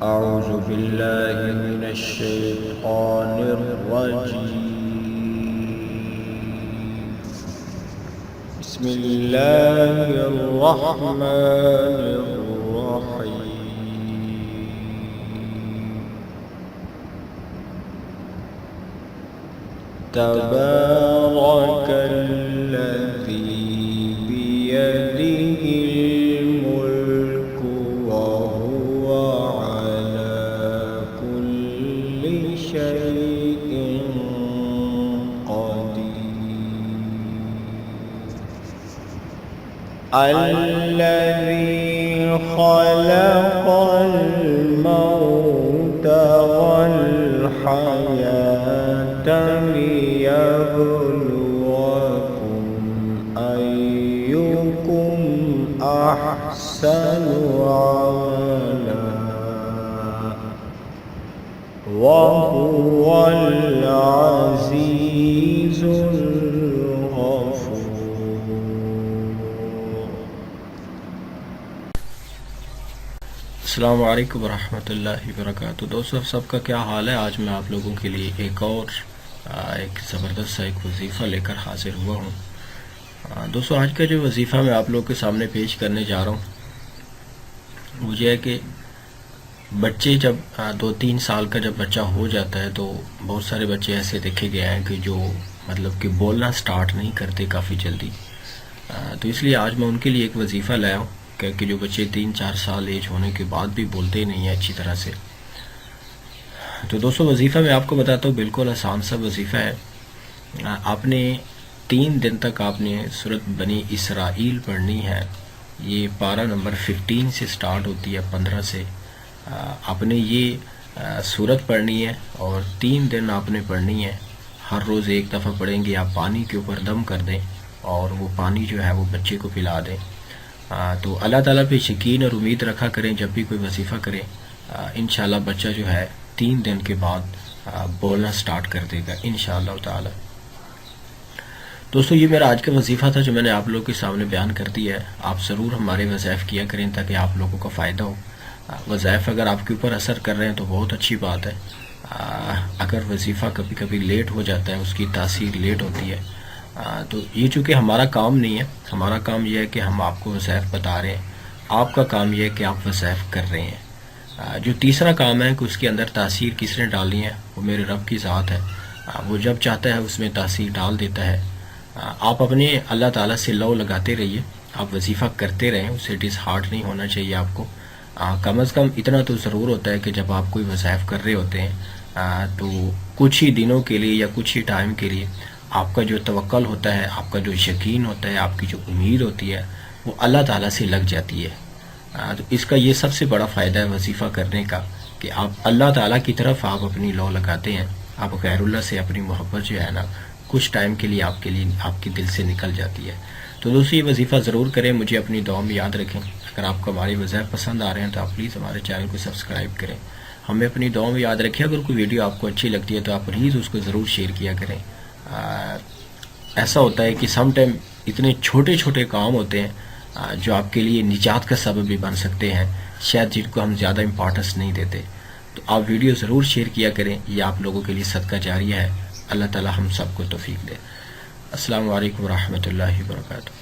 أعوذ بالله من الشيطان الرجيم. بسم الله الرحمن الرحيم. تبارك الذي بيده الملك وهو على كل شيء قدير. الذي خلق الموت والحياة ليبلوكم أيكم أحسن عملا وهو العزيز الغفور. السلام علیکم ورحمۃ اللہ وبرکاتہ. دوستو سب کا کیا حال ہے؟ آج میں آپ لوگوں کے لیے ایک زبردست سا ایک وظیفہ لے کر حاضر ہوا ہوں. دوستو آج کا جو وظیفہ میں آپ لوگوں کے سامنے پیش کرنے جا رہا ہوں وہ یہ ہے کہ بچے جب 2-3 سال کا جب بچہ ہو جاتا ہے تو بہت سارے بچے ایسے دیکھے گئے ہیں کہ جو مطلب کہ بولنا سٹارٹ نہیں کرتے کافی جلدی. تو اس لیے آج میں ان کے لیے ایک وظیفہ لایا ہوں کہ جو بچے 3-4 سال ایج ہونے کے بعد بھی بولتے نہیں ہیں اچھی طرح سے. تو دوستو وظیفہ میں آپ کو بتاتا ہوں، بالکل آسان سا وظیفہ ہے. آپ نے 3 دن تک آپ نے سورۃ بنی اسرائیل پڑھنی ہے. یہ پارہ نمبر 15 سے سٹارٹ ہوتی ہے، 15 سے. آپ نے یہ سورت پڑھنی ہے اور 3 دن آپ نے پڑھنی ہے. ہر روز ایک دفعہ پڑھیں گے. آپ پانی کے اوپر دم کر دیں اور وہ پانی جو ہے وہ بچے کو پلا دیں. تو اللہ تعالیٰ پہ یقین اور امید رکھا کریں جب بھی کوئی وظیفہ کریں. انشاءاللہ بچہ جو ہے 3 دن کے بعد بولنا سٹارٹ کر دے گا انشاءاللہ تعالیٰ. دوستو یہ میرا آج کا وظیفہ تھا جو میں نے آپ لوگوں کے سامنے بیان کر دیا ہے. آپ ضرور ہمارے وظائف کیا کریں تاکہ آپ لوگوں کا فائدہ ہو. وظائف اگر آپ کے اوپر اثر کر رہے ہیں تو بہت اچھی بات ہے. اگر وظیفہ کبھی کبھی لیٹ ہو جاتا ہے، اس کی تاثیر لیٹ ہوتی ہے، تو یہ چونکہ ہمارا کام نہیں ہے. ہمارا کام یہ ہے کہ ہم آپ کو وظائف بتا رہے ہیں. آپ کا کام یہ ہے کہ آپ وظائف کر رہے ہیں. جو تیسرا کام ہے کہ اس کے اندر تاثیر کس نے ڈالنی ہے وہ میرے رب کی ذات ہے. وہ جب چاہتا ہے اس میں تاثیر ڈال دیتا ہے. آپ اپنے اللہ تعالیٰ سے لو لگاتے رہیے. آپ وظیفہ کرتے رہیں، اسے ڈس ہارٹ نہیں ہونا چاہیے آپ کو. کم از کم اتنا تو ضرور ہوتا ہے کہ جب آپ کوئی وظائف کر رہے ہوتے ہیں تو کچھ ہی دنوں کے لیے یا کچھ ہی ٹائم کے لیے آپ کا جو توکل ہوتا ہے، آپ کا جو یقین ہوتا ہے، آپ کی جو امید ہوتی ہے وہ اللہ تعالیٰ سے لگ جاتی ہے. تو اس کا یہ سب سے بڑا فائدہ ہے وظیفہ کرنے کا کہ آپ اللہ تعالیٰ کی طرف آپ اپنی لو لگاتے ہیں. آپ غیر اللہ سے اپنی محبت جو ہے نا کچھ ٹائم کے لیے آپ کے دل سے نکل جاتی ہے. تو دوستو یہ وظیفہ ضرور کریں، مجھے اپنی دعا میں یاد رکھیں. اگر آپ کو ہماری وظائف پسند آ رہے ہیں تو آپ پلیز ہمارے چینل کو سبسکرائب کریں. ہمیں اپنی دعا میں یاد رکھیں. اگر کوئی ویڈیو آپ کو اچھی لگتی ہے تو آپ پلیز اس کو ضرور شیئر کیا کریں. ایسا ہوتا ہے کہ سم ٹائم اتنے چھوٹے چھوٹے کام ہوتے ہیں جو آپ کے لیے نجات کا سبب بھی بن سکتے ہیں، شاید جن کو ہم زیادہ امپورٹنس نہیں دیتے. تو آپ ویڈیو ضرور شیئر کیا کریں. یہ آپ لوگوں کے لیے صدقہ جاریہ ہے. اللہ تعالی ہم سب کو توفیق دے. السلام علیکم ورحمۃ اللہ وبرکاتہ.